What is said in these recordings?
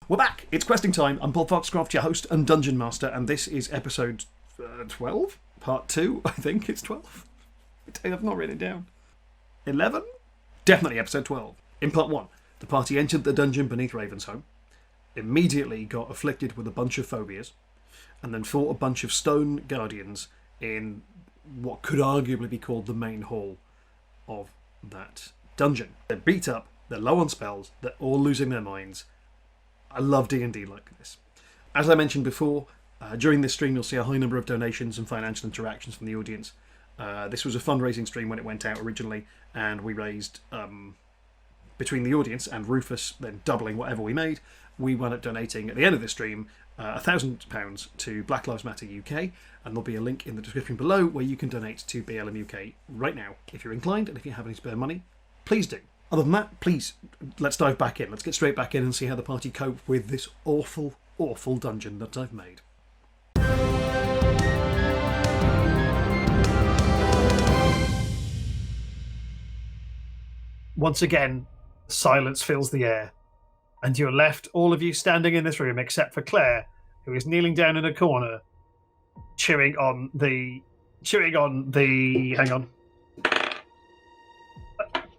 We're back. It's questing time. I'm Paul Foxcroft, your host and dungeon master, and this is episode 12, part 2. I think it's 12. I've not written it down. 11? Definitely episode 12. In part 1, the party entered the dungeon beneath Ravensholm, immediately got afflicted with a bunch of phobias, and then fought a bunch of stone guardians in what could arguably be called the main hall of that dungeon. They're beat up, they're low on spells, they're all losing their minds. I love D&D like this. As I mentioned before, during this stream you'll see a high number of donations and financial interactions from the audience. This was a fundraising stream when it went out originally, and we raised, between the audience and Rufus then doubling whatever we made, we wound up donating at the end of the stream £1,000 to Black Lives Matter UK, and there'll be a link in the description below where you can donate to BLM UK right now if you're inclined, and if you have any spare money, please do. Other than that, please, let's dive back in. Let's get straight back in and see how the party cope with this awful, awful dungeon that I've made. Once again, silence fills the air, and you're left, all of you, standing in this room except for Claire, who is kneeling down in a corner, chewing on the hang on,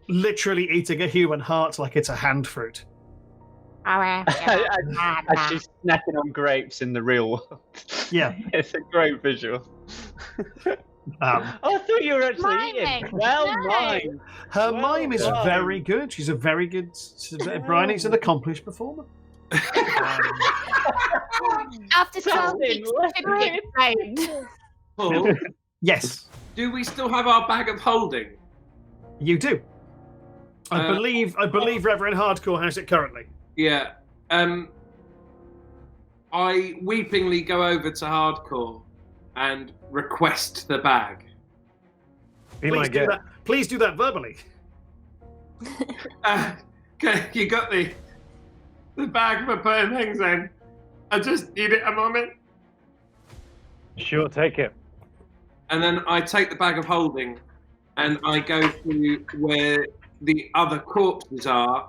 literally eating a human heart like it's a hand fruit. As she's snacking on grapes in the real world. Yeah. It's a great visual. I thought you were actually eating. Well, mime. Her mime is very good. She's a very good... Briony's an accomplished performer. After 12 weeks, Paul, yes. do we still have our bag of holding? You do. I believe Reverend Hardcore has it currently. Yeah. I weepingly go over to Hardcore and request the bag. Please do that verbally. Okay, you got the bag for putting things in. I just need it a moment. Sure, take it. And then I take the bag of holding and I go to where the other corpses are.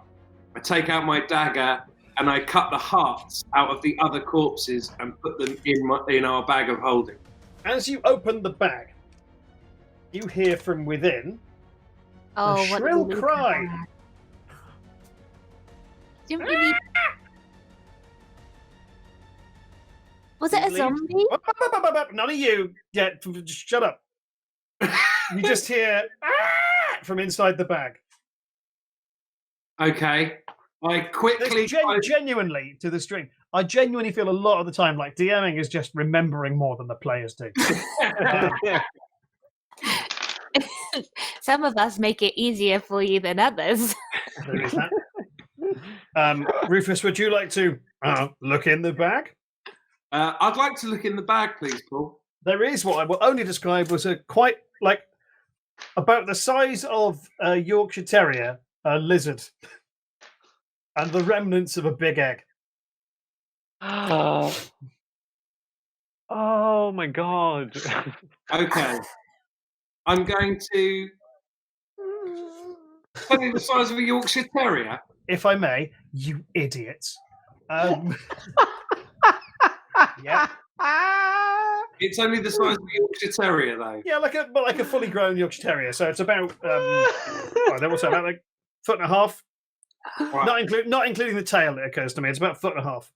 I take out my dagger and I cut the hearts out of the other corpses and put them in our bag of holding. As you open the bag, you hear from within a shrill cry. Was it a zombie? None of you. Yeah, shut up. You just hear from inside the bag. Okay. I quickly... Genuinely, to the stream, I genuinely feel a lot of the time like DMing is just remembering more than the players do. Some of us make it easier for you than others. There is that. Rufus, would you like to look in the bag? I'd like to look in the bag, please, Paul. There is what I will only describe as a quite, about the size of a Yorkshire Terrier, a lizard, and the remnants of a big egg. Oh my god. Okay. I'm going to... Something the size of a Yorkshire Terrier? If I may, you idiots. Yeah. It's only the size of a Yorkshire Terrier, though. Yeah, like a fully grown Yorkshire Terrier. So it's about about like foot and a half. Right. Not including the tail. It occurs to me, it's about a foot and a half.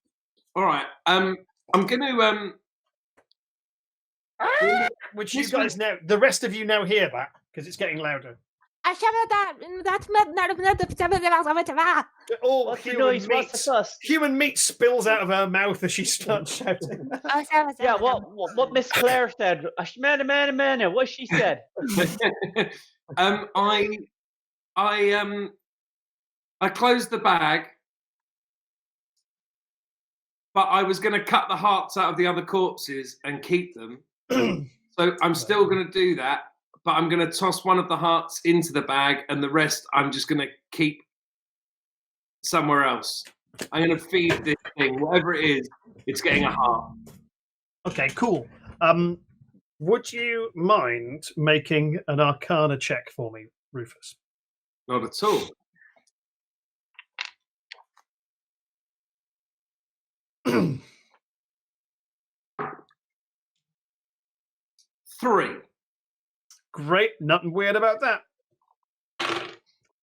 All right. I'm going to. Which you guys now, the rest of you now hear that because it's getting louder. All human meat spills out of her mouth as she starts shouting. Yeah, what Miss Claire said. Man, what she said. I closed the bag, but I was going to cut the hearts out of the other corpses and keep them. So I'm still going to do that, but I'm going to toss one of the hearts into the bag, and the rest I'm just going to keep somewhere else. I'm going to feed this thing, whatever it is, it's getting a heart. Okay, cool. Would you mind making an Arcana check for me, Rufus? Not at all. Three. Great. Nothing weird about that.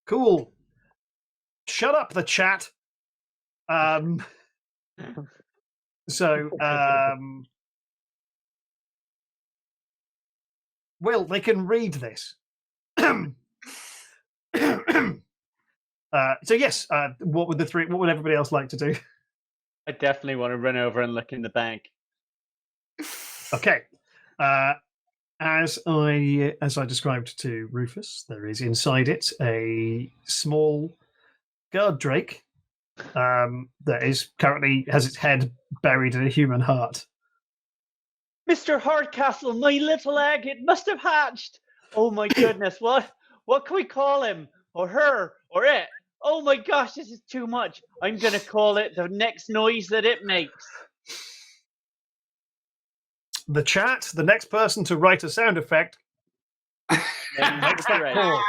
Cool. Shut up, the chat. Will, they can read this. So yes, what would everybody else like to do? I definitely want to run over and look in the bag. Okay. As I described to Rufus, there is inside it a small guard drake that is currently has its head buried in a human heart. Mr. Hardcastle, my little egg, it must have hatched. Oh my goodness, what can we call him? Or her? Or it? Oh my gosh, this is too much. I'm going to call it the next noise that it makes. The chat, the next person to write a sound effect, makes that call.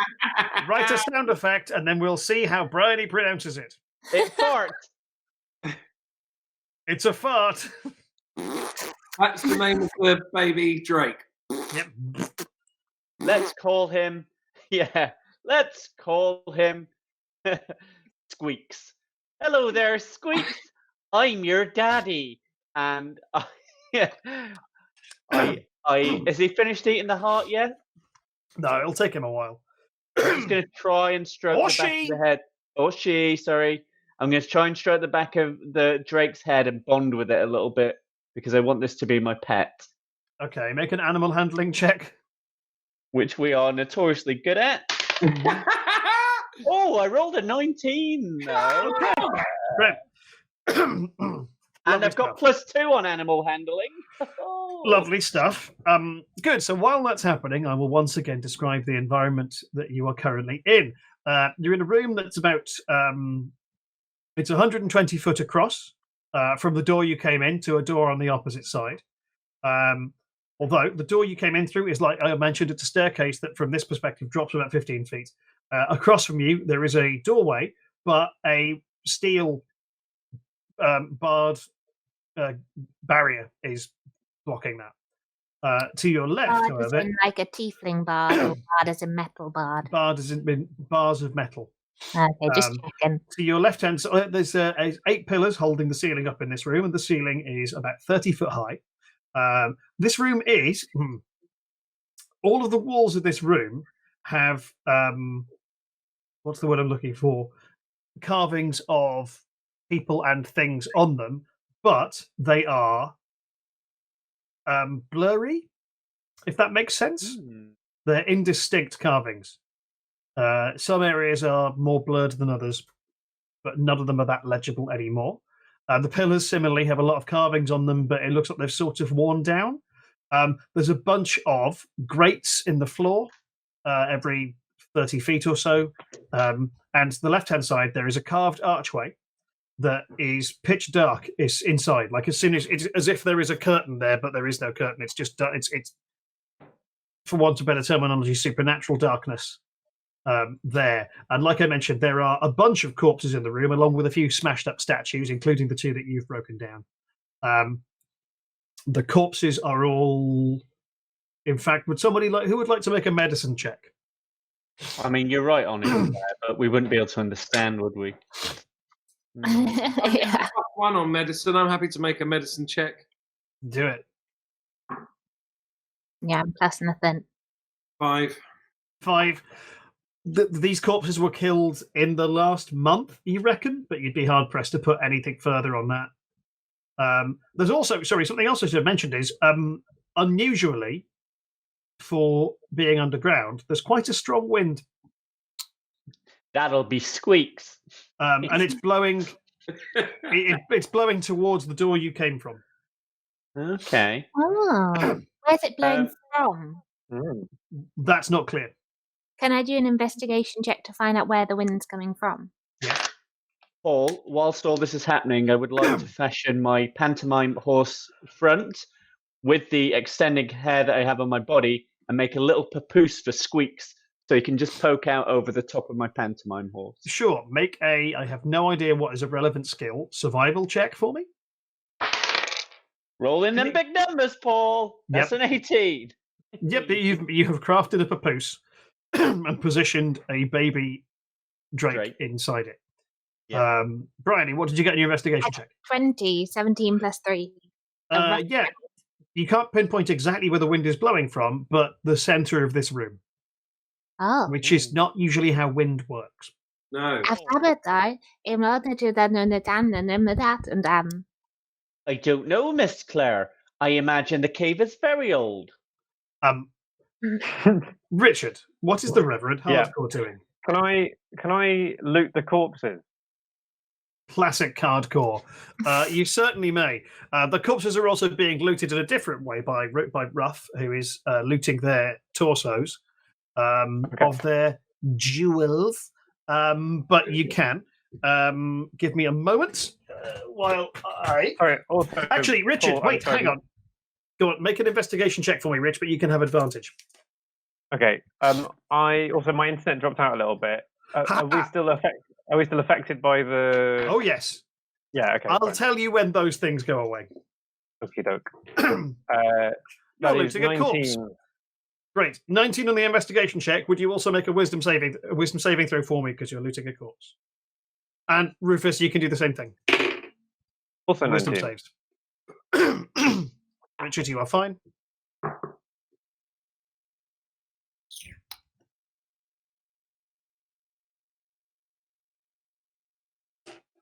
Write a sound effect, and then we'll see how Briony pronounces it. It farts. It's a fart. That's the name of the baby drake. Yep. Let's call him. Yeah, let's call him Squeaks. Hello there, Squeaks. I'm your daddy, and is he finished eating the heart yet? No, it'll take him a while. I'm just going to try and stroke the back of the head. Sorry. I'm going to try and stroke the back of the drake's head and bond with it a little bit because I want this to be my pet. Okay, make an animal handling check. Which we are notoriously good at. Oh, I rolled a 19. Okay, great. And I've got +2 on animal handling. Lovely stuff. Good. So while that's happening, I will once again describe the environment that you are currently in. You're in a room that's about it's 120 foot across from the door you came in to a door on the opposite side. Although the door you came in through is, like I mentioned, it's a staircase that from this perspective drops about 15 feet. Across from you, there is a doorway, but a steel barred barrier is blocking that. To your left, Bard however, as in like a tiefling bard, or bard as a metal bard. Bard has been bars of metal. Okay, just checking. To your left hand side, there's 8 pillars holding the ceiling up in this room, and the ceiling is about 30 foot high. This room is all of the walls of this room have what's the word I'm looking for? Carvings of people and things on them, but they are blurry, if that makes sense. They're indistinct carvings. Some areas are more blurred than others, but none of them are that legible anymore. The pillars similarly have a lot of carvings on them, but it looks like they've sort of worn down. There's a bunch of grates in the floor every 30 feet or so. And to the left-hand side, there is a carved archway that is pitch dark. It's inside, like as soon as it's as if there is a curtain there, but there is no curtain. It's just it's for want of better terminology, supernatural darkness there. And like I mentioned, there are a bunch of corpses in the room, along with a few smashed up statues, including the 2 that you've broken down. The corpses are all, in fact, who would like to make a medicine check? I mean, you're right on it, but we wouldn't be able to understand, would we? Yeah. One on medicine. I'm happy to make a medicine check. Do it. Yeah, plus nothing. 5. These corpses were killed in the last month, you reckon? But you'd be hard pressed to put anything further on that. There's also, something else I should have mentioned is, unusually for being underground, there's quite a strong wind. That'll be Squeaks. And it's blowing. It's blowing towards the door you came from. Okay. Oh, where's it blowing from? That's not clear. Can I do an investigation check to find out where the wind's coming from? Yeah. Paul, whilst all this is happening, I would like to fashion my pantomime horse front with the extending hair that I have on my body and make a little papoose for Squeaks so he can just poke out over the top of my pantomime horse. Sure. Make I have no idea what is a relevant skill, survival check for me. Rolling them big numbers, Paul. That's an 18. Yep, you have crafted a papoose and positioned a baby drake. Inside it. Yeah. Briony, what did you get in your investigation check? 20, 17 plus 3. Yeah, you can't pinpoint exactly where the wind is blowing from, but the center of this room, Oh. which is not usually how wind works. No. Alphabet in order to that. I don't know, Miss Claire. I imagine the cave is very old. Richard, what is the Reverend Hardcore doing? Can I loot the corpses? Classic hardcore. You certainly may. The corpses are also being looted in a different way by Ruff, who is looting their torsos of their jewels. But you can. Give me a moment while I... Sorry, also, Actually, Richard, Paul, wait, hang on. Go on, make an investigation check for me, Rich, but you can have advantage. Okay. My internet dropped out a little bit. Are we still affected by the? Oh yes. Yeah. Okay. I'll tell you when those things go away. Okie doke. You're looting a corpse. Great. 19 on the investigation check. Would you also make a wisdom saving throw for me because you're looting a corpse? And Rufus, you can do the same thing. Also wisdom 19. saves. Richard, you are fine.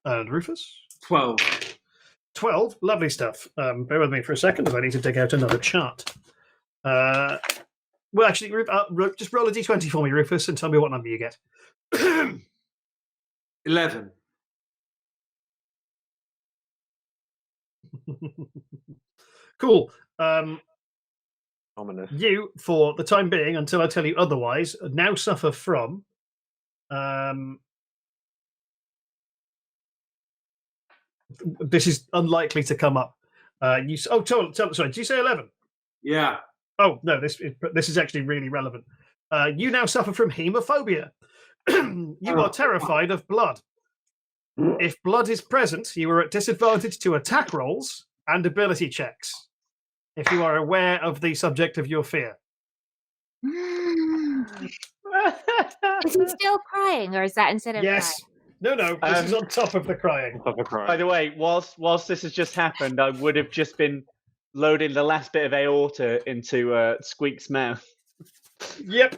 And Rufus? 12. 12. Lovely stuff. Bear with me for a second as I need to dig out another chart. Well, actually, just roll a d20 for me, Rufus, and tell me what number you get. 11. Cool. Ominous. You, for the time being, until I tell you otherwise, now suffer from... this is unlikely to come up. Sorry, did you say 11? Yeah. Oh, no, this is actually really relevant. You now suffer from hemophobia. You are terrified of blood. If blood is present, you are at disadvantage to attack rolls and ability checks, if you are aware of the subject of your fear. Is he still crying, or is that instead of Yes. crying? No, this is on top of the crying. By the way, whilst this has just happened, I would have just been loading the last bit of aorta into Squeak's mouth. Yep.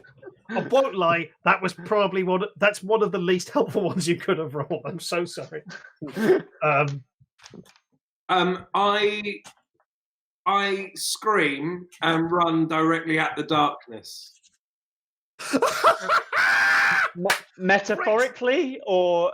I won't lie, that was probably that's one of the least helpful ones you could have rolled. I'm so sorry. I scream and run directly at the darkness. Metaphorically, or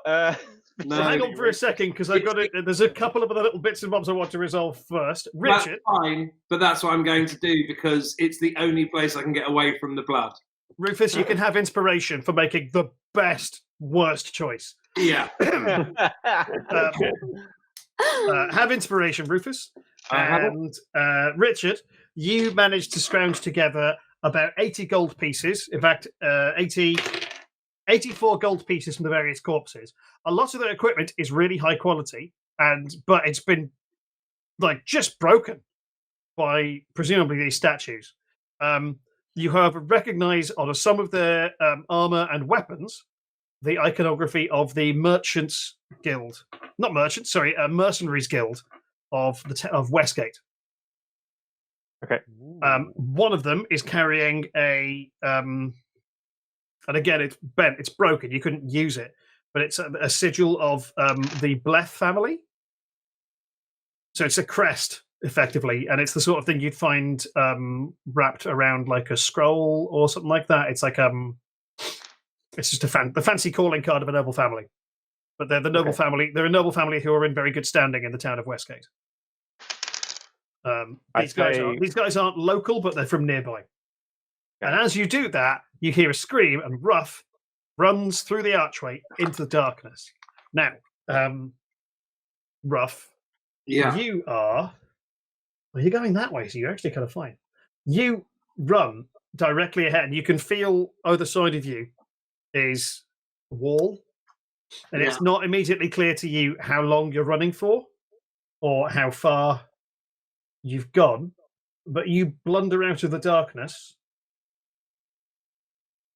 So hang on for a second, because I've got it. There's a couple of other little bits and bobs I want to resolve first. Richard, that's fine, but that's what I'm going to do because it's the only place I can get away from the blood. Rufus, you can have inspiration for making the best worst choice. Yeah. Have inspiration, Rufus. And Richard, you managed to scrounge together about 80 gold pieces. In fact, 84 gold pieces from the various corpses. A lot of their equipment is really high quality, but it's been just broken by presumably these statues. You, however, recognise on some of their armour and weapons the iconography of the Merchants Guild. Not merchants, sorry, Mercenaries Guild of Westgate. Okay. One of them is carrying a... and again, it's bent, it's broken, you couldn't use it, but it's a sigil of the Bleth family. So it's a crest, effectively, and it's the sort of thing you'd find wrapped around like a scroll or something like that. It's like it's just the fancy calling card of a noble family. But they're the noble family. They're a noble family who are in very good standing in the town of Westgate. These guys aren't local, but they're from nearby. And as you do that, you hear a scream, and Ruff runs through the archway into the darkness. Now, Ruff, you are... Well, you're going that way, so you're actually kind of fine. You run directly ahead, and you can feel either side of you is a wall, and it's not immediately clear to you how long you're running for, or how far You've gone, but you blunder out of the darkness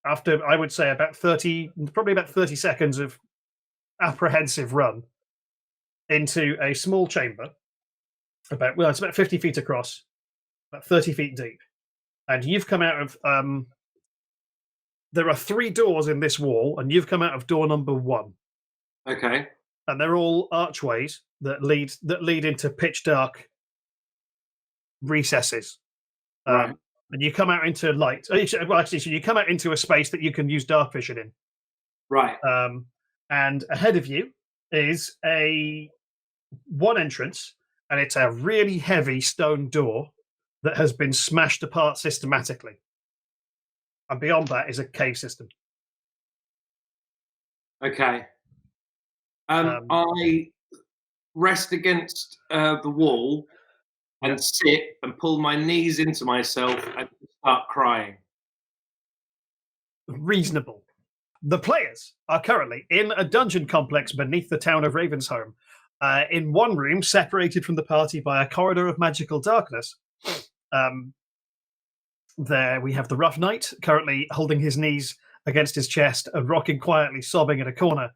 after, I would say, probably about 30 seconds of apprehensive run into a small chamber. It's about 50 feet across, about 30 feet deep. And you've come out of... there are 3 doors in this wall, and you've come out of door number 1. Okay. And they're all archways that lead into pitch dark recesses. Right. And you come out into light. Well, actually, so you come out into a space that you can use dark vision in. Right. And ahead of you is one entrance, and it's a really heavy stone door that has been smashed apart systematically. And beyond that is a cave system. Okay. I rest against the wall and sit and pull my knees into myself and start crying. Reasonable. The players are currently in a dungeon complex beneath the town of Ravensholm. In one room, separated from the party by a corridor of magical darkness. There we have the Rough Knight, currently holding his knees against his chest and rocking quietly, sobbing in a corner.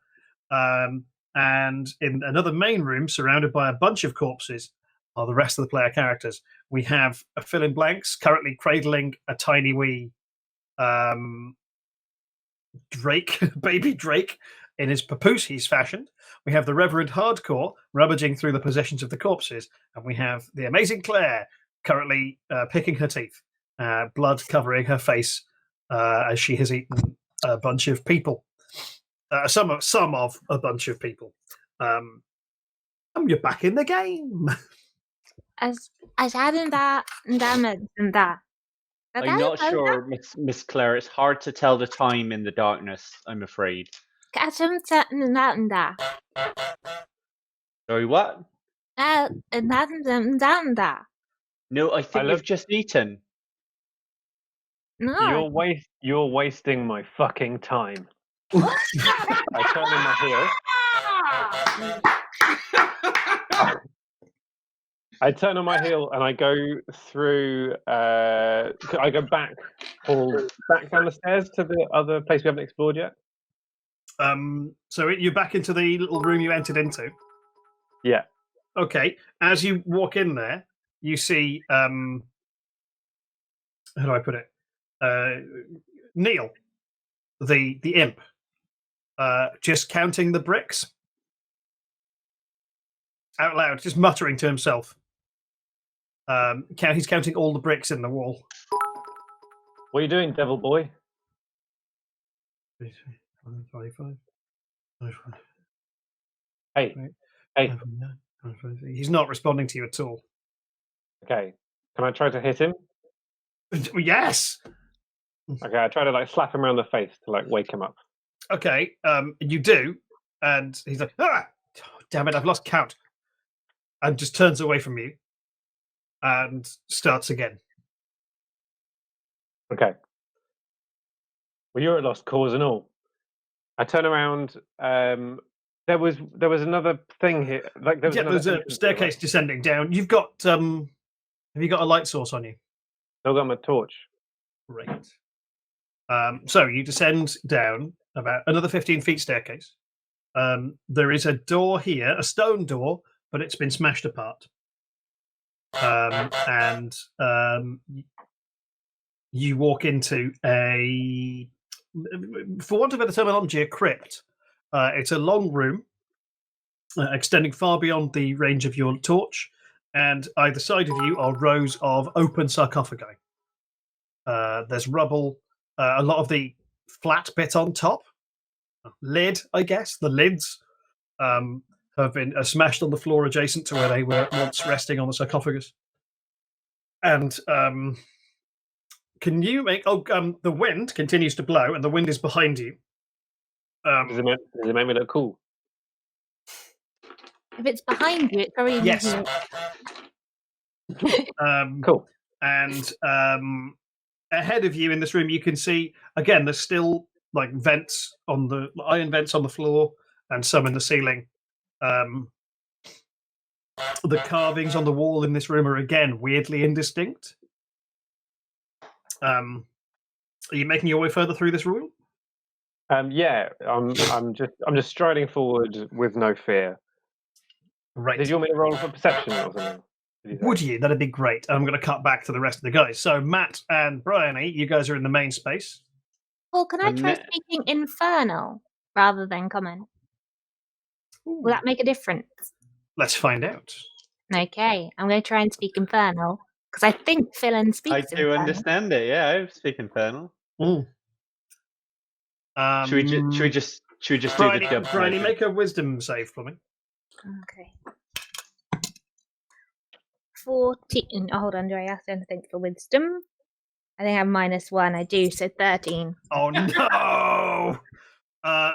And in another main room, surrounded by a bunch of corpses, are the rest of the player characters. We have a Phillin Blanks currently cradling a tiny wee Drake, baby Drake, in his papoose he's fashioned. We have the Reverend Hardcore rummaging through the possessions of the corpses. And we have the amazing Claire currently picking her teeth, blood covering her face as she has eaten a bunch of people. Some of a bunch of people. You're back in the game. As hadn't that damage and that. I'm not sure, Miss Claire. It's hard to tell the time in the darkness, I'm afraid. Sorry, what? No, I think you've just eaten. No. You're wasting my fucking time. I turn on my heel. I turn on my heel and I go through. I go back down the stairs to the other place we haven't explored yet. So you're back into the little room you entered into. Yeah. Okay. As you walk in there, you see. How do I put it? Neil, the imp, just counting the bricks out loud, just muttering to himself. He's counting all the bricks in the wall. What are you doing, devil boy? 25. Hey. He's not responding to you at all. Okay. Can I try to hit him? Yes. Okay, I try to slap him around the face to wake him up. Okay, you do, and he's like, "Ah, damn it! I've lost count," and just turns away from you, and starts again. Okay. Well, you're at lost cause and all. I turn around. There was another thing here. There's a staircase descending down. You've got have you got a light source on you? Still got my torch. Great. So you descend down about another 15 feet staircase. There is a door here, a stone door, but it's been smashed apart. And you walk into a, for want of a better terminology, a crypt. It's a long room extending far beyond the range of your torch, and either side of you are rows of open sarcophagi. There's rubble, a lot of the flat bit on top, lid, I guess, the lids have been smashed on the floor adjacent to where they were once resting on the sarcophagus. And can you make... the wind continues to blow, and the wind is behind you. Does it make me look cool? If it's behind you, it's very easy. Yes. Cool. And ahead of you in this room, you can see, again, there's still vents on the iron vents on the floor and some in the ceiling. The carvings on the wall in this room are again weirdly indistinct. Are you making your way further through this room? Yeah, I'm just striding forward with no fear. Right. Did you want me to roll for perception or something? Would you? That'd be great. I'm going to cut back to the rest of the guys. So Matt and Briony, you guys are in the main space. Well, can I try speaking infernal rather than common? Will that make a difference? Let's find out. Okay, I'm going to try and speak infernal because I think Phillin speaks I do infernal. understand it. Yeah, I speak infernal. Mm. Should we just do the dub? Briony, make a wisdom save for me. Okay. 14. Oh, hold on, do I ask anything for wisdom? I think I have -1. I do, so 13. Oh no!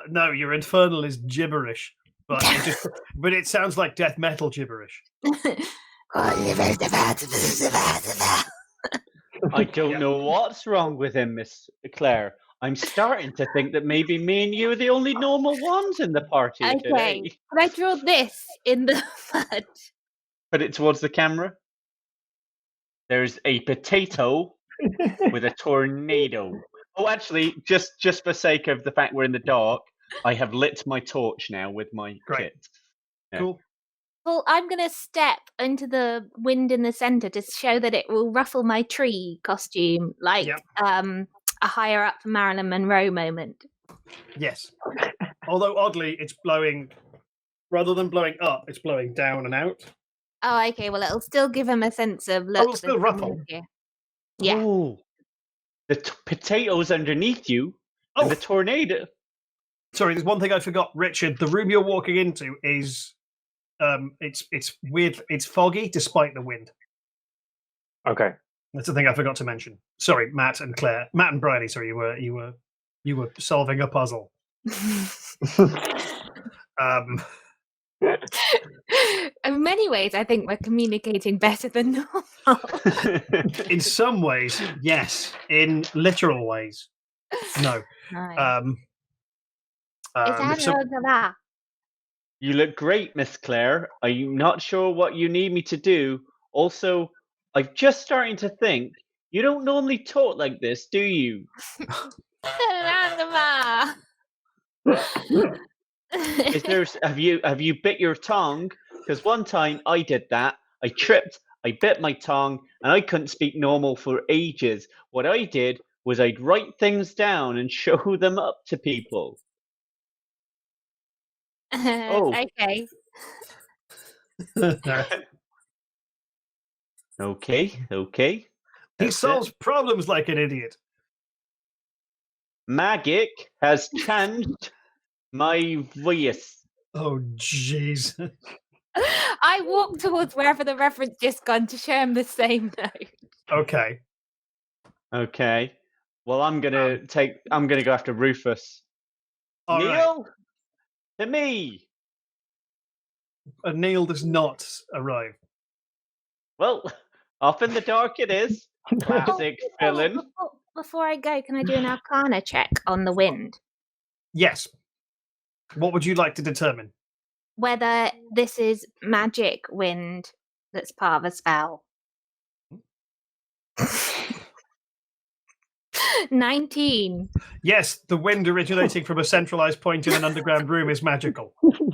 No, your infernal is gibberish, but it sounds like death metal gibberish. I don't know what's wrong with him, Miss Claire. I'm starting to think that maybe me and you are the only normal ones in the party today. Okay, can I draw this in the mud? Put it towards the camera. There's a potato with a tornado. Oh, actually, just for sake of the fact we're in the dark, I have lit my torch now with my kit. Yeah. Cool. Well, I'm going to step into the wind in the centre to show that it will ruffle my tree costume, like a higher up Marilyn Monroe moment. Yes. Although oddly, it's blowing, rather than blowing up, it's blowing down and out. Oh, okay. Well, it'll still give him a sense of look. It'll still ruffle. Yeah. Oh, the potato's underneath you, and the tornado. Sorry, there's one thing I forgot, Richard. The room you're walking into is, it's weird. It's foggy despite the wind. Okay. That's the thing I forgot to mention. Sorry, Matt and Claire. Matt and Briony. Sorry, you were solving a puzzle. In many ways, I think we're communicating better than normal. In some ways, yes. In literal ways, no. You look great, Miss Claire. I'm not sure what you need me to do. Also, I'm just starting to think you don't normally talk like this, do you? Have you bit your tongue? Because one time I did that. I tripped, I bit my tongue, and I couldn't speak normal for ages. What I did was I'd write things down and show them up to people. Okay. Okay. He solves problems like an idiot. Magic has changed my voice. Oh, jeez. I walk towards wherever the reference just gone to show him the same note. Okay. Well, I'm gonna go after Rufus. Neil, to me. Neil does not arrive. Well, off in the dark it is. Classic Phillin. Before I go, can I do an Arcana check on the wind? Yes. What would you like to determine? Whether this is magic wind that's part of a spell. 19. Yes, the wind originating from a centralized point in an underground room is magical. Well,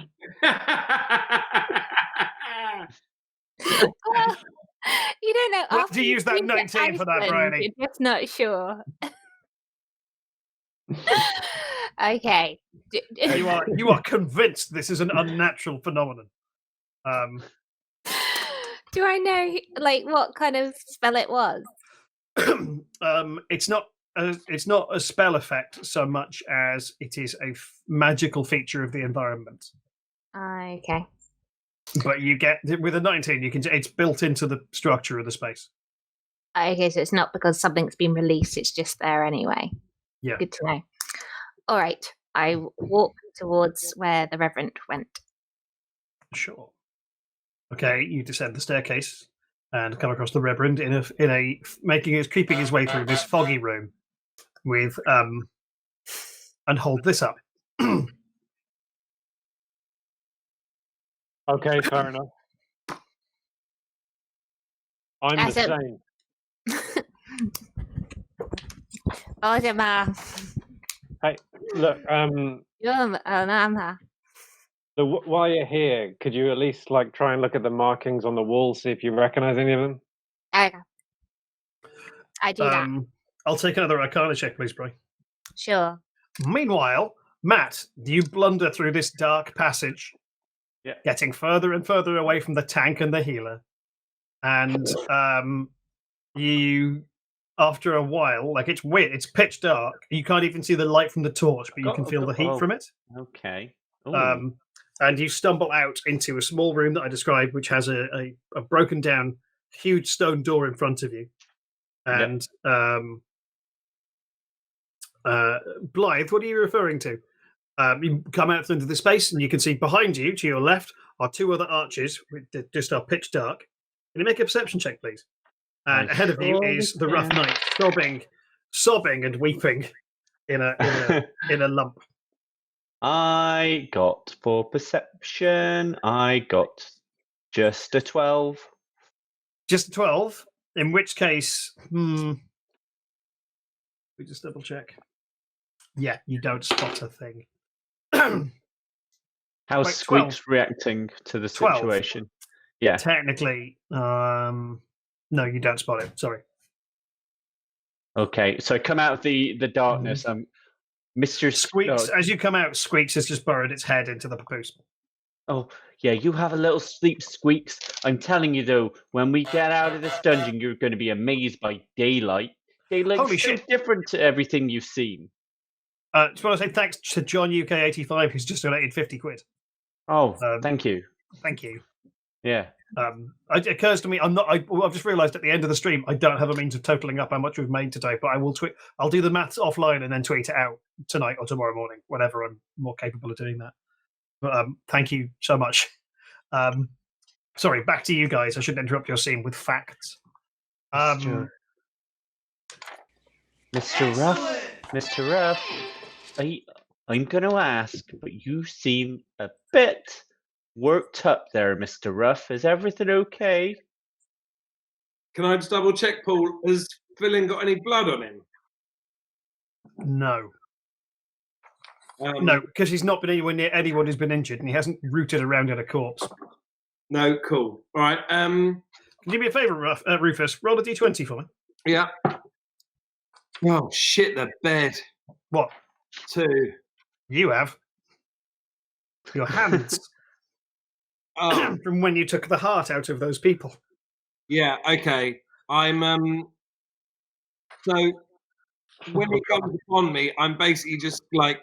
you don't know. We'll have to use that 19 for that, Briony. You're just not sure. Okay. You are convinced this is an unnatural phenomenon. Do I know what kind of spell it was? It's not a spell effect so much as it is a magical feature of the environment. Okay. But you get with a 19, it's built into the structure of the space. Okay, so it's not because something's been released; it's just there anyway. Yeah. Good to know. All right, I walk towards where the Reverend went. Sure. Okay, you descend the staircase and come across the Reverend creeping his way through this foggy room with and hold this up. Okay, fair enough. I'm That's the it. same. Oh, c'est marrant. Hey, look. So while you're here, could you at least like try and look at the markings on the wall, see if you recognise any of them? Okay. I do that. I'll take another Arcana check, please, Bri. Sure. Meanwhile, Matt, you blunder through this dark passage, getting further and further away from the tank and the healer. And you, after a while, like it's weird, it's pitch dark. You can't even see the light from the torch, but you can feel the heat from it. Okay. And you stumble out into a small room that I described, which has a broken down, huge stone door in front of you. And Blythe, what are you referring to? You come out into the space, and you can see behind you, to your left, are two other arches, that just are pitch dark. Can you make a perception check, please? And ahead of you is the rough knight, sobbing and weeping in a lump. I got for perception. I got just a 12. Just a 12. In which case, we just double check. Yeah, you don't spot a thing. How's Wait, Squeaks reacting to the 12. situation? Yeah. Technically, no, you don't spot it. Sorry. Okay, so I come out of the darkness. Mr. Squeaks, as you come out, Squeaks has just burrowed its head into the papoose. Oh, yeah, you have a little sleep, Squeaks. I'm telling you, though, when we get out of this dungeon, you're going to be amazed by daylight. Daylight's so different to everything you've seen. Just want to say thanks to John UK85, who's just donated 50 quid. Oh, thank you. Thank you. Yeah. It occurs to me, I've just realised at the end of the stream, I don't have a means of totalling up how much we've made today, but I will tweet. I'll do the maths offline and then tweet it out tonight or tomorrow morning, whenever I'm more capable of doing that. But thank you so much. Sorry, back to you guys. I shouldn't interrupt your scene with facts. Mr. Ruff, I'm going to ask, but you seem a bit worked up there, Mr. Ruff. Is everything okay? Can I just double check, Paul? Has Phillin got any blood on him? No. No, because he's not been anywhere near anyone who's been injured, and he hasn't rooted around in a corpse. No, cool. All right. Can you do me a favour, Rufus? Roll a d20 for me. Yeah. Oh, shit, the bed. What? 2. You have. Your hands. From when you took the heart out of those people. Yeah, okay. I'm, so when he comes upon me, I'm basically just like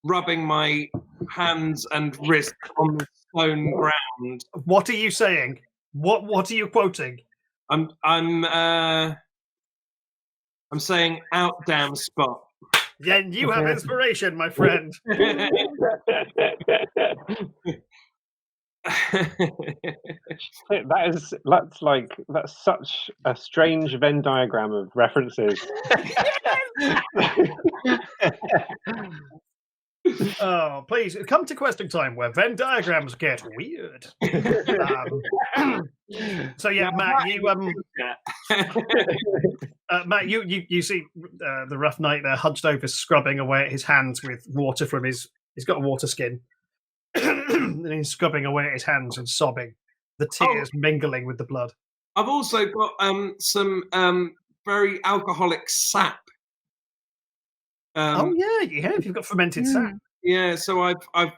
rubbing my hands and wrists on the stone ground. What are you saying? What are you quoting? I'm saying out damn spot. Then you have inspiration, my friend. That's such a strange Venn diagram of references. Oh, please come to question time where Venn diagrams get weird. So yeah, Matt, Matt, you see the rough knight there hunched over, scrubbing away at his hands with water from he's got a water skin, and he's scrubbing away at his hands and sobbing, the tears mingling with the blood. I've also got some very alcoholic sap. Oh yeah, you have. You've got fermented sap. Yeah, so I've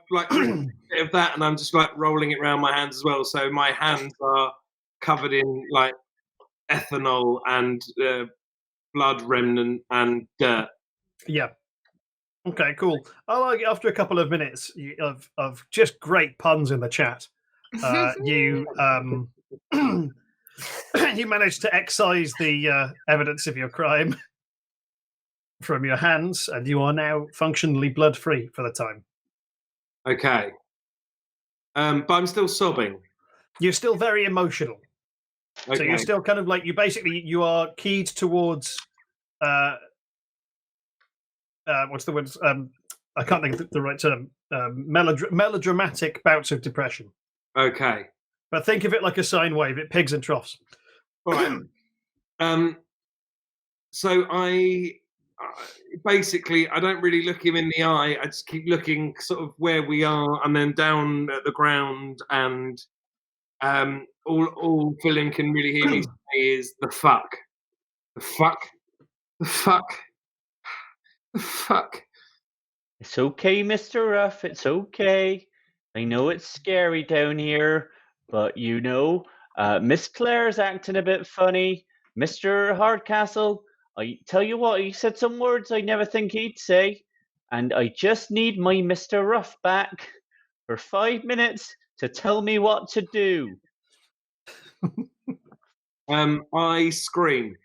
like a bit of that, and I'm just like rolling it around my hands as well. So my hands are covered in like ethanol and blood remnant and dirt. Yeah. Okay, cool. After a couple of minutes of just great puns in the chat, you you managed to excise the evidence of your crime from your hands, and you are now functionally blood-free for the time. Okay. But I'm still sobbing. You're still very emotional. Okay. So you're still kind of like, you are keyed towards, what's the word? I can't think of the right term. Melodramatic bouts of depression. Okay. But think of it like a sine wave. It pigs and troughs. All right. So I basically I don't really look him in the eye. I just keep looking sort of where we are, and then down at the ground, and all Phillin can really hear me say is the fuck, the fuck, the fuck, the fuck. It's okay, Mr. Ruff. It's okay. I know it's scary down here, but you know, Miss Claire's acting a bit funny. Mr. Hardcastle, I tell you what, he said some words I never think he'd say, and I just need my Mr. Ruff back for 5 minutes to tell me what to do. I scream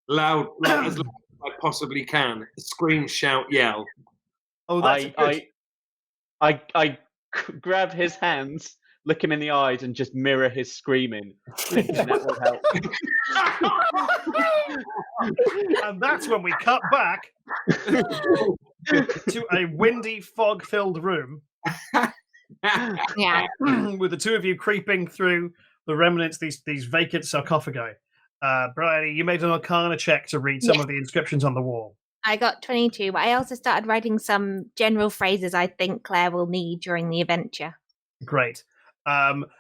loud, as loud as I possibly can. Scream, shout, yell. Oh, that's good. I grab his hands, look him in the eyes, and just mirror his screaming, thinking that will help. And that's when we cut back to a windy, fog-filled room. Yeah. With the two of you creeping through the remnants, these vacant sarcophagi. Briony, you made an Arcana check to read some of the inscriptions on the wall. I got 22, but I also started writing some general phrases I think Claire will need during the adventure. Great.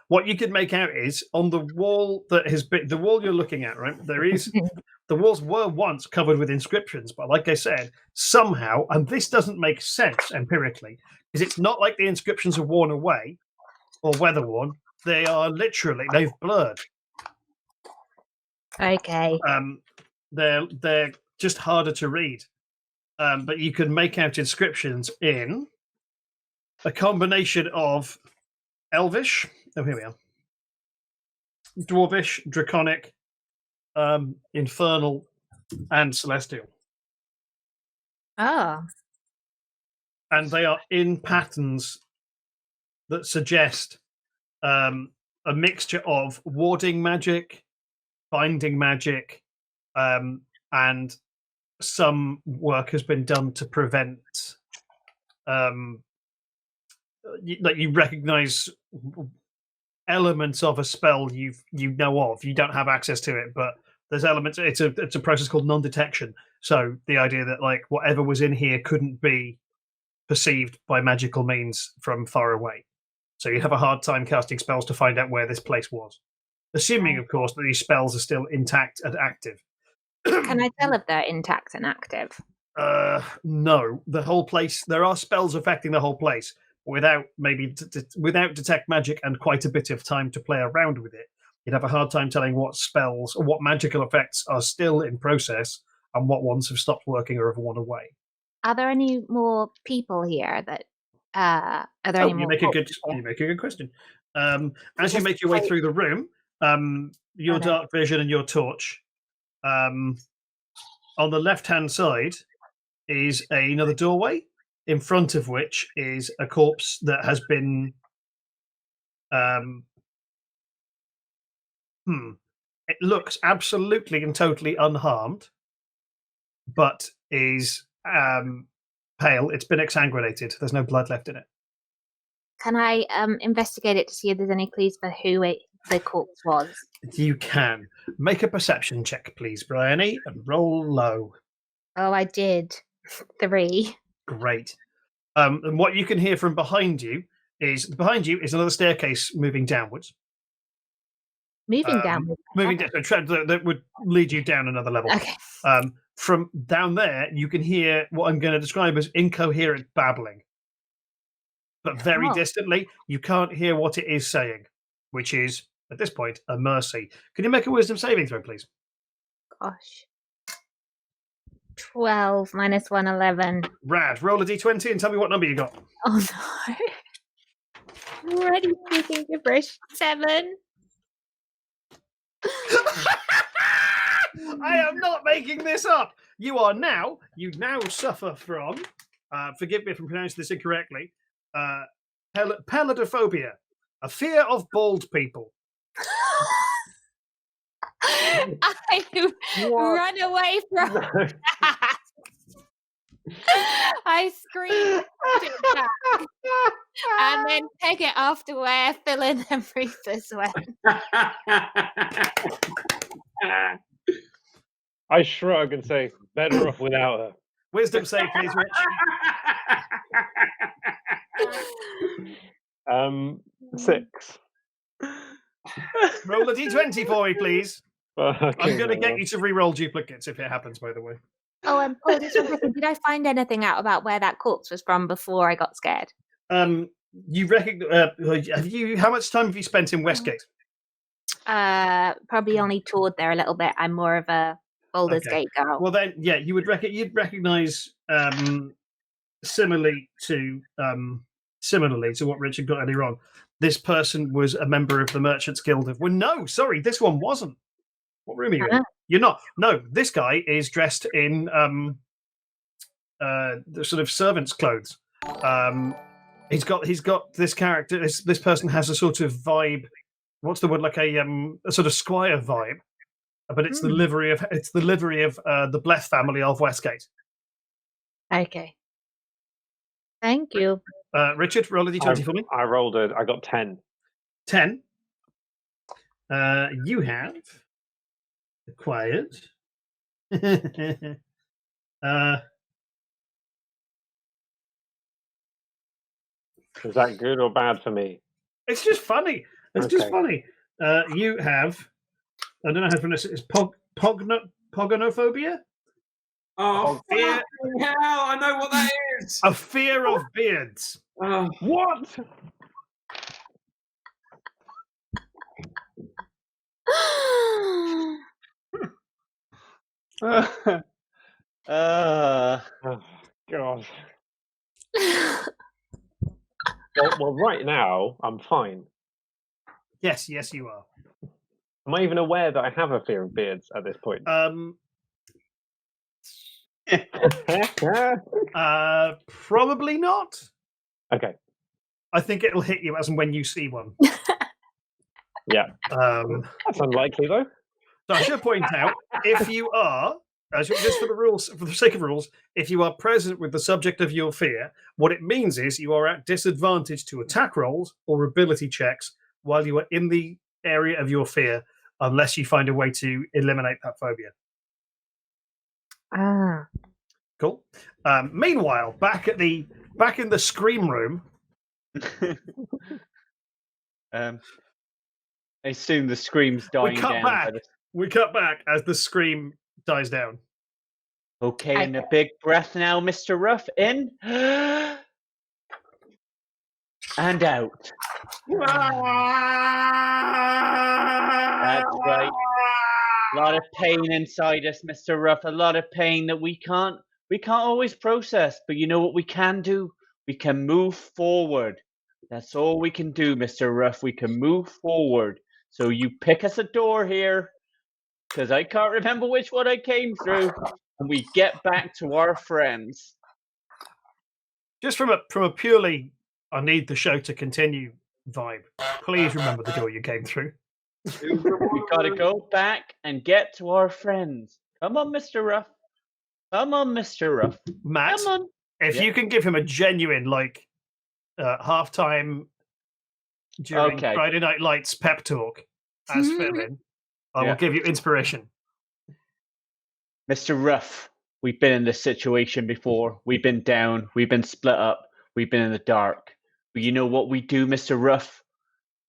What you could make out is on the wall that has been the wall you're looking at, right? There is the walls were once covered with inscriptions, but like I said, somehow, and this doesn't make sense empirically, because it's not like the inscriptions are worn away or weather worn. They are literally they've blurred. Okay. They're just harder to read. But you can make out inscriptions in a combination of Elvish, oh here we are, Dwarvish, Draconic, Infernal, and Celestial. Oh. And they are in patterns that suggest a mixture of warding magic, binding magic, and some work has been done to prevent that you recognize elements of a spell you know of. You don't have access to it, but there's elements. It's a process called non-detection. So the idea that like whatever was in here couldn't be perceived by magical means from far away. So you'd have a hard time casting spells to find out where this place was. Assuming, of course, that these spells are still intact and active. Can I tell if they're intact and active? No. The whole place. There are spells affecting the whole place. Without without detect magic and quite a bit of time to play around with it, you'd have a hard time telling what spells or what magical effects are still in process and what ones have stopped working or have worn away. Are there any more people here that? Are there any more? You make a good question. As you make your way through the room, your dark vision and your torch. On the left-hand side is another doorway, in front of which is a corpse that has been it looks absolutely and totally unharmed, but is pale. It's been exsanguinated. There's no blood left in it. Can I investigate it to see if there's any clues for who the corpse was? You can. Make a perception check, please, Briony, and roll low. Oh, I did. 3. Great. And what you can hear from behind you is another staircase moving downwards. Moving downwards? Moving down. That would lead you down another level. Okay. From down there, you can hear what I'm going to describe as incoherent babbling. But very distantly, you can't hear what it is saying, which is, at this point, a mercy. Can you make a wisdom saving throw, please? Gosh. 12 minus 1, 11. Rad. Roll a d20 and tell me what number you got. Oh, no. Already speaking gibberish. 7. I am not making this up. You now suffer from, forgive me if I'm pronouncing this incorrectly, peladophobia, a fear of bald people. I run away from that. I scream back, and then take it after where Phillin and Rufus went. I shrug and say, better off without her. Wisdom save, please, Rich. 6. Roll a d20 for me, please. I'm Fucking going to get hell. you to re-roll duplicates if it happens, by the way. Oh, and Paul, just one second. Did I find anything out about where that corpse was from before I got scared? You recognize? How much time have you spent in Westgate? Probably only toured there a little bit. I'm more of a Baldur's Okay. Gate girl. Well, then, yeah, you'd recognize similarly to what Richard got earlier on. This person was a member of the Merchants Guild of. Well, no, sorry, this one wasn't. What room are you in? You're not. No, this guy is dressed in the sort of servant's clothes. He's got this character. This person has a sort of vibe. What's the word? Like a sort of squire vibe, but it's the livery of the Bleth family of Westgate. Okay. Thank you. Richard, roll a d20 for me. I rolled it. I got 10. 10. You have acquired. Is that good or bad for me? It's just funny. It's just funny. You have. I don't know how to pronounce it. It's pogonophobia. Oh, fear. hell! I know what that is. A fear of beards. What? Oh, God. Well, right now, I'm fine. Yes, you are. Am I even aware that I have a fear of beards at this point? Probably not. Okay. I think it'll hit you as and when you see one. Yeah. That's unlikely, though. So I should point out, if you are, just for the rules, for the sake of rules, if you are present with the subject of your fear, what it means is you are at disadvantage to attack rolls or ability checks while you are in the area of your fear, unless you find a way to eliminate that phobia. Ah. Cool. Meanwhile, back in the scream room. I assume the scream's dying down. We cut back as the scream dies down. Okay, and a big breath now, Mr. Ruff. In and out. That's right. A lot of pain inside us, Mr. Ruff. A lot of pain that we can't always process. But you know what we can do? We can move forward. That's all we can do, Mr. Ruff. We can move forward. So you pick us a door here, because I can't remember which one I came through, and we get back to our friends. Just from a purely I need the show to continue vibe, please remember the door you came through. We gotta go back and get to our friends. Come on, Mr. Ruff. Come on, Mr. Ruff. Matt, come on. If you can give him a genuine, halftime during Friday Night Lights pep talk as Phillin, I will give you inspiration. Mr. Ruff, we've been in this situation before. We've been down. We've been split up. We've been in the dark. But you know what we do, Mr. Ruff?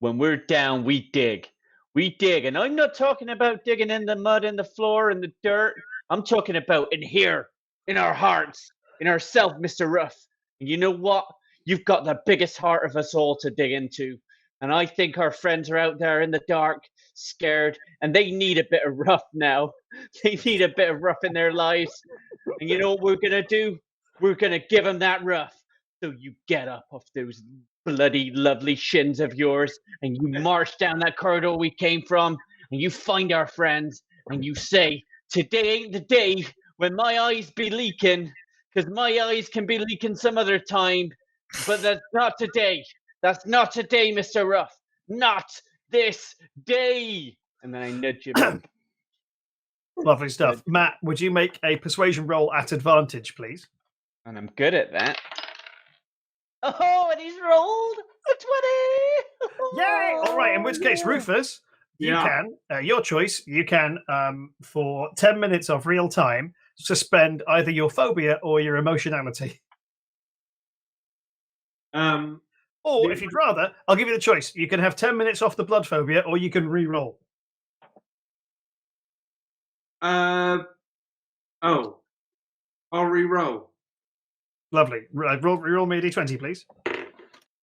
When we're down, we dig. We dig. And I'm not talking about digging in the mud, in the floor, in the dirt. I'm talking about in here, in our hearts, in ourselves, Mr. Ruff. And you know what? You've got the biggest heart of us all to dig into. And I think our friends are out there in the dark, scared, and they need a bit of Ruff now. They need a bit of Ruff in their lives. And you know what we're going to do? We're going to give them that Ruff. So you get up off those bloody lovely shins of yours, and you march down that corridor we came from, and you find our friends, and you say, today ain't the day when my eyes be leaking, because my eyes can be leaking some other time, but that's not today. That's not today, Mr. Ruff. Not this day. And then I nudge him. Lovely stuff. Matt, would you make a persuasion roll at advantage, please? And I'm good at that. Oh, and he's rolled a 20! Yay! All right, in which case, Rufus, you can, your choice, you can, for 10 minutes of real time, suspend either your phobia or your emotionality. Or if you'd rather, I'll give you the choice. You can have 10 minutes off the blood phobia, or you can re-roll. I'll re-roll. Lovely. Re-roll me a d20, please.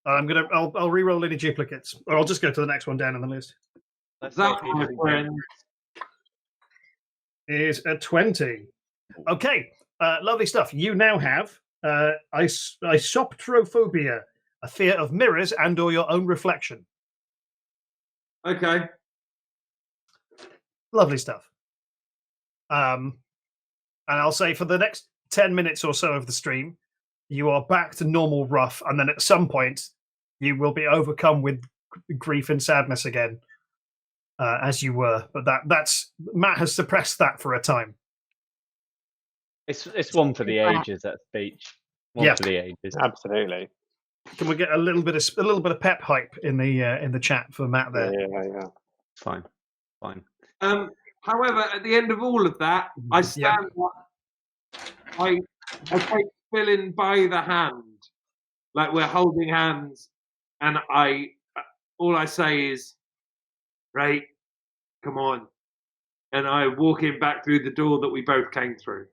I'll re-roll any duplicates, or I'll just go to the next one down on the list. That, my friend, is a 20. Okay, lovely stuff. You now have isoptrophobia, a fear of mirrors and or your own reflection. Okay. Lovely stuff. And I'll say for the next 10 minutes or so of the stream, you are back to normal rough, and then at some point you will be overcome with grief and sadness again, as you were. But that's Matt has suppressed that for a time. It's one for the ages, that speech. One for the ages. Absolutely. Can we get a little bit of pep hype in the chat for Matt there? Yeah. Fine. However, at the end of all of that, I stand up. I take Phillin by the hand, like we're holding hands, and all I say is, "Right, come on," and I walk him back through the door that we both came through.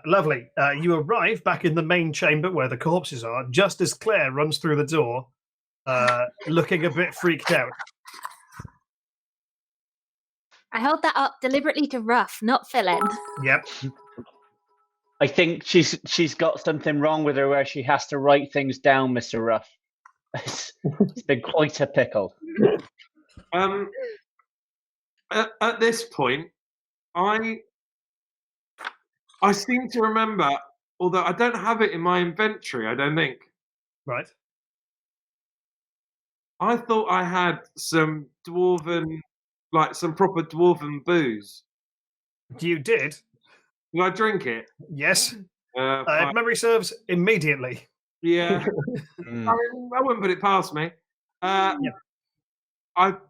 Lovely. You arrive back in the main chamber where the corpses are, just as Claire runs through the door, looking a bit freaked out. I held that up deliberately to Ruff, not Phillin. Yep. I think she's got something wrong with her where she has to write things down, Mr. Ruff. It's been quite a pickle. At this point, I seem to remember, although I don't have it in my inventory, I don't think. Right. I thought I had some dwarven, like some proper dwarven booze. You did? Did I drink it? Yes. If memory serves, immediately. Yeah. I wouldn't put it past me. I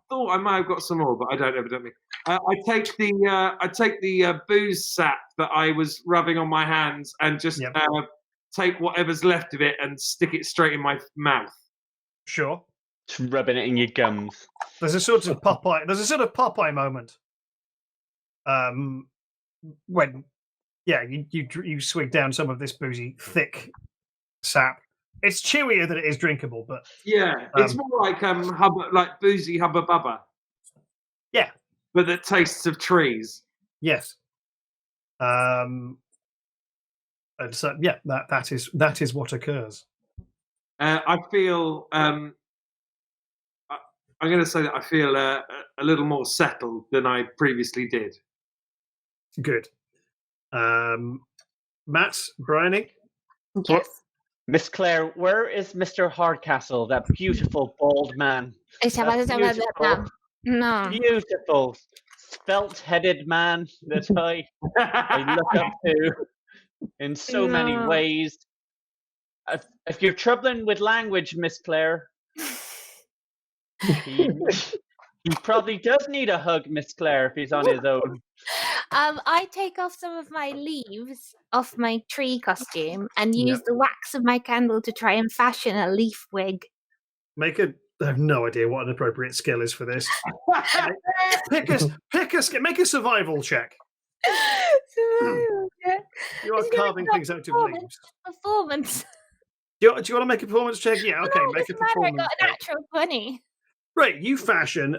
thought I might have got some more, but I don't evidently. I take the booze sap that I was rubbing on my hands and just take whatever's left of it and stick it straight in my mouth. Sure. Just rubbing it in your gums. There's a sort of Popeye moment. When you swig down some of this boozy, thick sap. It's chewier than it is drinkable, but it's more like like boozy hubba bubba. Yeah, but that tastes of trees. Yes. And so that is what occurs. I feel. I'm going to say that I feel a little more settled than I previously did. Good. Matt, Briony? Yes. Miss Claire, where is Mr. Hardcastle, that beautiful bald man? No. Beautiful, spelt-headed man that I look up to in so many ways. If you're troubling with language, Miss Claire, he probably does need a hug, Miss Claire, if he's on his own. I take off some of my leaves off my tree costume and use the wax of my candle to try and fashion a leaf wig. I have no idea what an appropriate skill is for this. Make a survival check. Survival check. You are carving things out of leaves. Performance. Do you want to make a performance check? Yeah, okay. No, make a performance I got check. a natural 20. Right, you fashion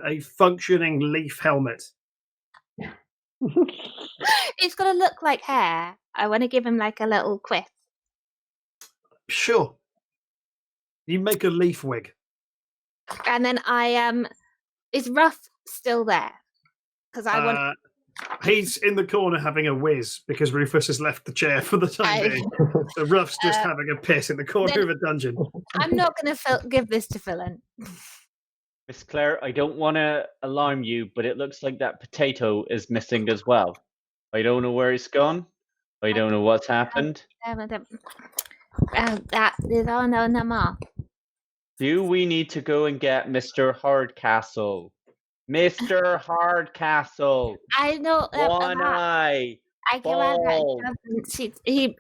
a functioning leaf helmet. It's got to look like hair. I want to give him like a little quiff. Sure. You make a leaf wig. And then is Ruff still there? Because I want. He's in the corner having a whiz because Rufus has left the chair for the time being. So Ruff's just having a piss in the corner of a dungeon. I'm not going to give this to Phillin. Miss Claire, I don't want to alarm you, but it looks like that potato is missing as well. I don't know where it's gone. I don't know what's happened. That is on the map. Do we need to go and get Mr. Hardcastle? Mr. Hardcastle. I know. One eye. I can imagine that bald. he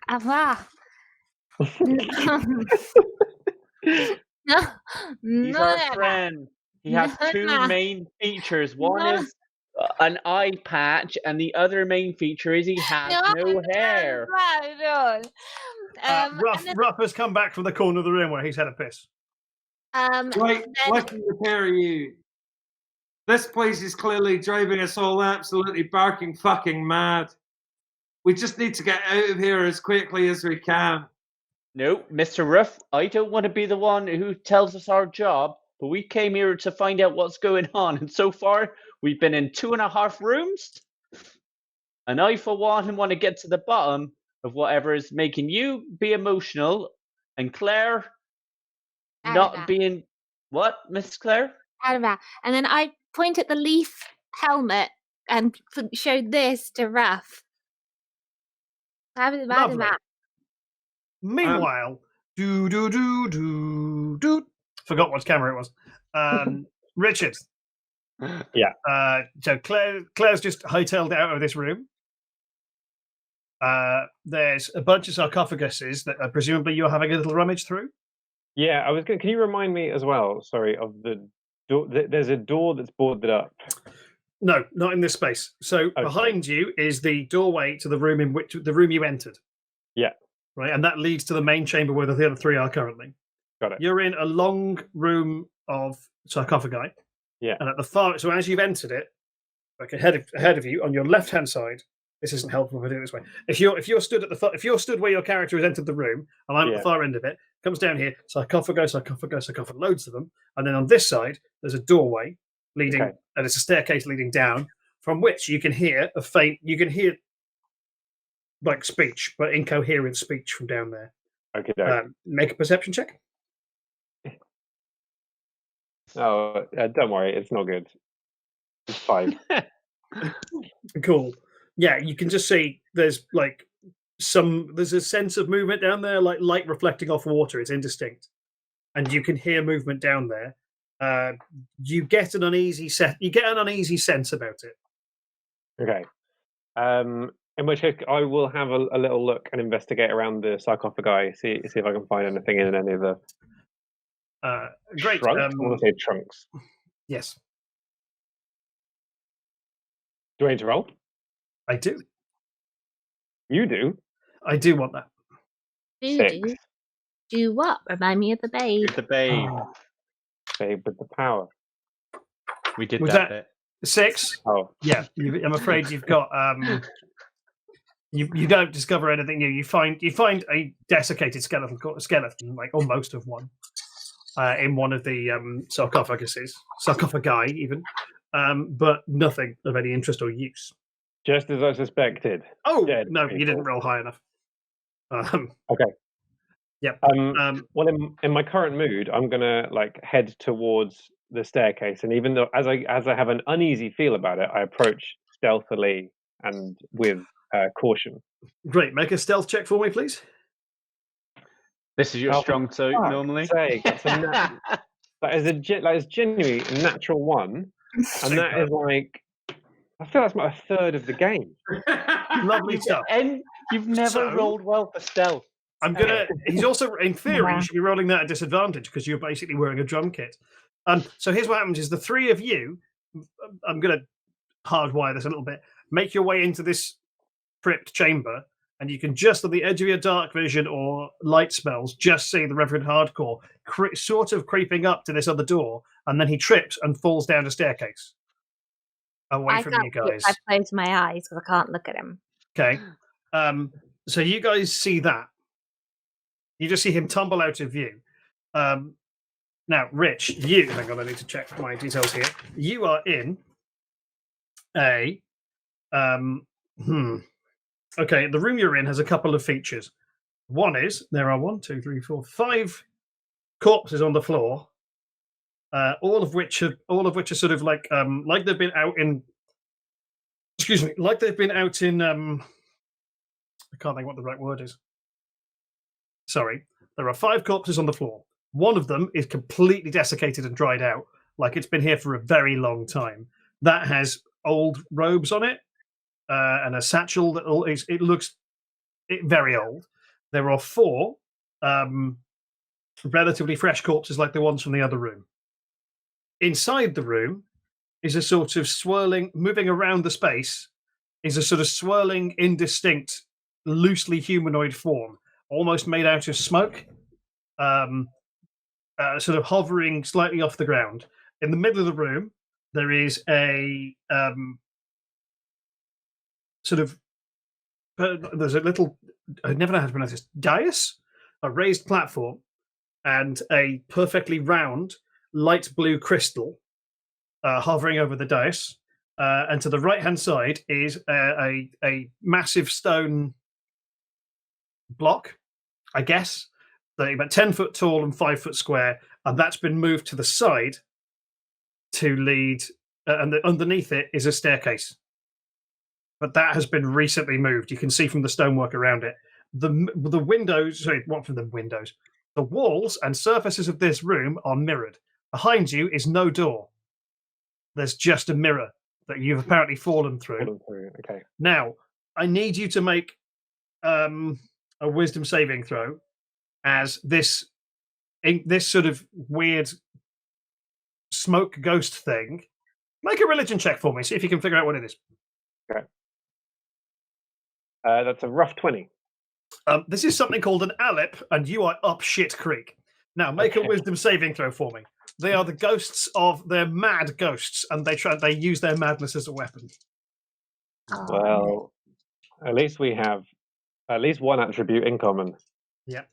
He's our friend. He has two main features. One is an eye patch, and the other main feature is he has no hair. Ruff has come back from the corner of the room where he's had a piss. Lucky the pair of you. This place is clearly driving us all absolutely barking fucking mad. We just need to get out of here as quickly as we can. No, Mr. Ruff, I don't want to be the one who tells us our job, but we came here to find out what's going on, and so far we've been in 2.5 rooms. And I, for one, want to get to the bottom of whatever is making you be emotional, and Claire not being... What, Miss Claire? And then I point at the leaf helmet and showed this to Ruff. Meanwhile, forgot what camera it was. Richard. Yeah. So Claire's just hightailed out of this room. There's a bunch of sarcophaguses that presumably you're having a little rummage through. Yeah, I was going. Can you remind me as well? Sorry, of the door. There's a door that's boarded up. No, not in this space. So behind you is the doorway to the room in which the room you entered. Yeah. Right, and that leads to the main chamber where the other three are currently. Got it. You're in a long room of sarcophagi. Yeah. And at the far, so as you've entered it, like ahead of you on your left hand side. This isn't helpful if I do it this way. If you're stood at the if you're stood where your character has entered the room, and I'm at the far end of it, comes down here, sarcophagus, loads of them, and then on this side there's a doorway leading, and it's a staircase leading down, from which you can hear like speech, but incoherent speech from down there. Okay. Make a perception check. Oh, don't worry, it's not good. It's 5. Cool. Yeah, you can just see there's a sense of movement down there, like light reflecting off water. It's indistinct, and you can hear movement down there. You get an uneasy sense about it. Okay. In which case, I will have a little look and investigate around the sarcophagi. See if I can find anything in any of the. Great. Trunks? I want to say trunks. Yes. Do I need to roll? I do. You do? I do want that. 6. Do what? Remind me of the babe. The babe. Babe with the power. We did Was that bit. 6? Oh. Yeah, I'm afraid you've got... You don't discover anything new. You find a desiccated skeleton, like almost of one, in one of the sarcophagi even, but nothing of any interest or use. Just as I suspected. Oh, Dead no, people. you didn't roll high enough. Okay. Yep. Well, in my current mood, I'm gonna head towards the staircase, and even though as I have an uneasy feel about it, I approach stealthily and with caution. Great. Make a stealth check for me, please. This is your strong suit normally. That is genuinely a natural 1, and that is I feel that's about a third of the game. Lovely stuff. And you've never rolled well for stealth. He's also, in theory, you should be rolling that at disadvantage because you're basically wearing a drum kit. So here's what happens: is the three of you, I'm going to hardwire this a little bit, make your way into this crypt chamber, and you can just on the edge of your dark vision or light spells just see the Reverend Hardcore sort of creeping up to this other door, and then he trips and falls down a staircase away from you guys. I close my eyes because I can't look at him. Okay. So you guys see that. You just see him tumble out of view. Now, Rich, hang on, I need to check my details here. You are in a okay, the room you're in has a couple of features. One is there are 5 corpses on the floor, all of which are sort of like they've been out in. Excuse me, like they've been out in. I can't think what the right word is. Sorry, there are 5 corpses on the floor. One of them is completely desiccated and dried out, like it's been here for a very long time. That has old robes on it and a satchel that it looks very old. There are 4 relatively fresh corpses like the ones from the other room. Inside the room is a sort of swirling, moving around the space, is a sort of swirling, indistinct, loosely humanoid form, almost made out of smoke, sort of hovering slightly off the ground. In the middle of the room, there is a there's a little, I never know how to pronounce this, dais, a raised platform, and a perfectly round light blue crystal hovering over the dais. And to the right-hand side is a massive stone block, I guess, about 10 foot tall and 5 foot square, and that's been moved to the side to lead, and underneath it is a staircase. But that has been recently moved. You can see from the stonework around it. The windows, sorry, what from the windows? The walls and surfaces of this room are mirrored. Behind you is no door. There's just a mirror that you've apparently fallen through. Okay. Now, I need you to make a wisdom saving throw as this sort of weird smoke ghost thing. Make a religion check for me. See if you can figure out what it is. Okay. That's a rough 20. This is something called an Allip, and you are up shit creek. Now, make a wisdom saving throw for me. They are the ghosts they're mad ghosts, and they use their madness as a weapon. Well, at least we have at least one attribute in common. Yep.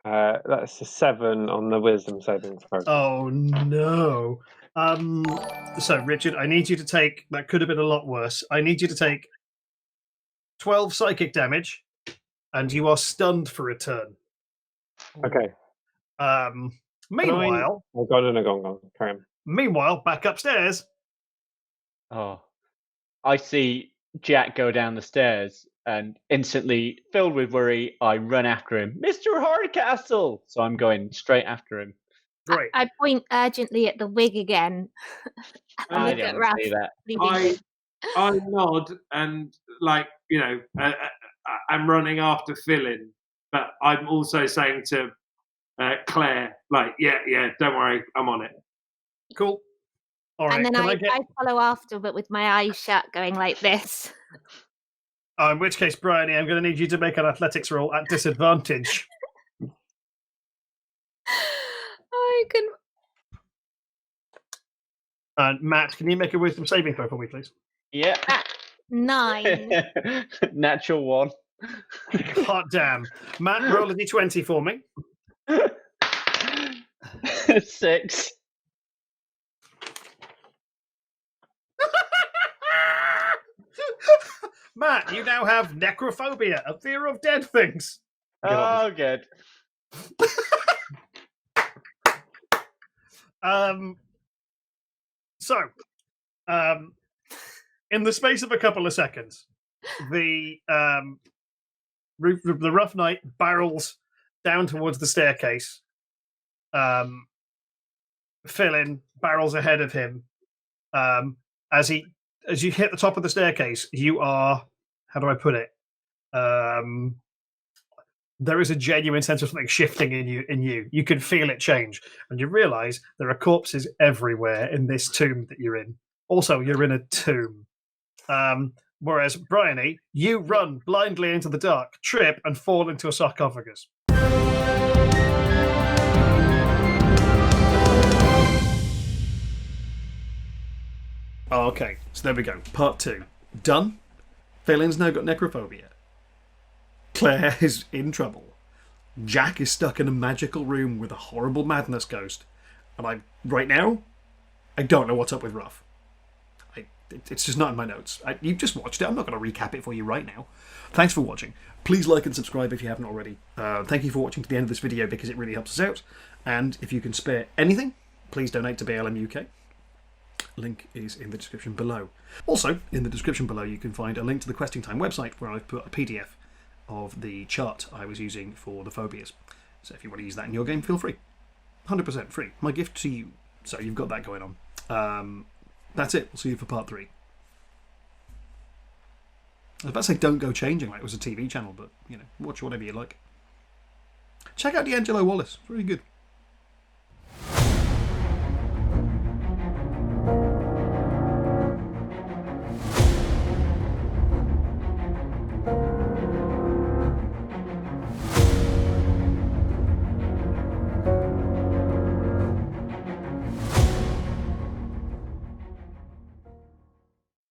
That's a 7 on the wisdom saving throw. Oh no. So Richard, I need you to take, that could have been a lot worse. I need you to take 12 psychic damage, and you are stunned for a turn. Okay. Meanwhile, Go on. Carry on. Meanwhile, back upstairs. Oh, I see Jack go down the stairs, and instantly, filled with worry, I run after him. Mr. Hardcastle! So I'm going straight after him. Great. I point urgently at the wig again. I Look didn't at Raph see that. bleeding. I nod and, I'm running after Phillin, but I'm also saying to Claire, yeah, don't worry, I'm on it. Cool. All right. And then I get... follow after, but with my eyes shut, going like this. In which case, Briony, I'm going to need you to make an athletics roll at disadvantage. I can. And Matt, can you make a wisdom saving throw for me, please? Yeah. 9. Natural 1. Hot damn. Matt, roll a d20 for me. 6. Matt, you now have necrophobia, a fear of dead things. Oh, good. In the space of a couple of seconds, the rough knight barrels down towards the staircase. Phillin barrels ahead of him. As you hit the top of the staircase, you are, how do I put it? There is a genuine sense of something shifting in you. You can feel it change, and you realise there are corpses everywhere in this tomb that you're in. Also, you're in a tomb. Whereas Briony, you run blindly into the dark, trip, and fall into a sarcophagus. Okay, so there we go. Part 2. Done. Phillin's now got necrophobia. Claire is in trouble. Jack is stuck in a magical room with a horrible madness ghost. And right now, I don't know what's up with Ruff. It's just not in my notes. You've just watched it. I'm not going to recap it for you right now. Thanks for watching. Please like and subscribe if you haven't already. Thank you for watching to the end of this video because it really helps us out. And if you can spare anything, please donate to BLM UK. Link is in the description below. Also, in the description below, you can find a link to the Questing Time website where I've put a PDF of the chart I was using for the phobias. So if you want to use that in your game, feel free. 100% free. My gift to you. So you've got that going on. That's it. We'll see you for part 3. I was about to say don't go changing like it was a TV channel, but, you know, watch whatever you like. Check out D'Angelo Wallace. It's really good.